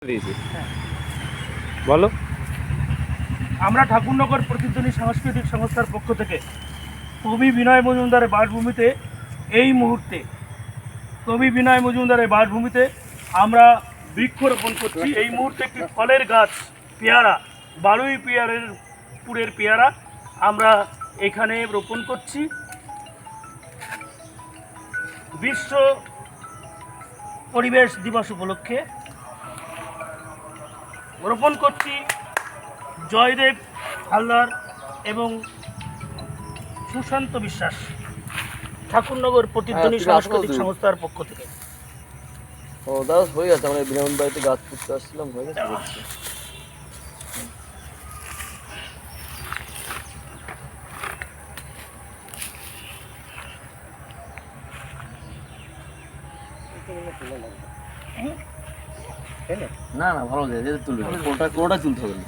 দিয়েছি। বলো। আমরা ঠাকুরনগর প্রতিধ্বনি সাংস্কৃতিক সংস্থার পক্ষ থেকে কবি বিনয় মজুমদারের বাসভূমিতে এই মুহূর্তে আমরা বৃক্ষরোপণ করছি। এই মুহূর্তে একটি ফলের গাছ, পেয়ারা, বারুই পুরের পেয়ারা আমরা এখানে রোপণ করছি। বিশ্ব পরিবেশ দিবস উপলক্ষে রোপণ করছি জয়দেব হালদার এবং সুশান্ত বিশ্বাস, ঠাকুরনগর প্রতিধ্বনি সাংস্কৃতিক সংস্থার পক্ষ থেকে। ও দাদা হয়ে গেছে, আমরা বিরামন বাড়িতে গাছ পুঁততে আসছিলাম, হয়ে গেছে। না না ভালো যায়, তুলবে কোনটা তুলতে হবে না।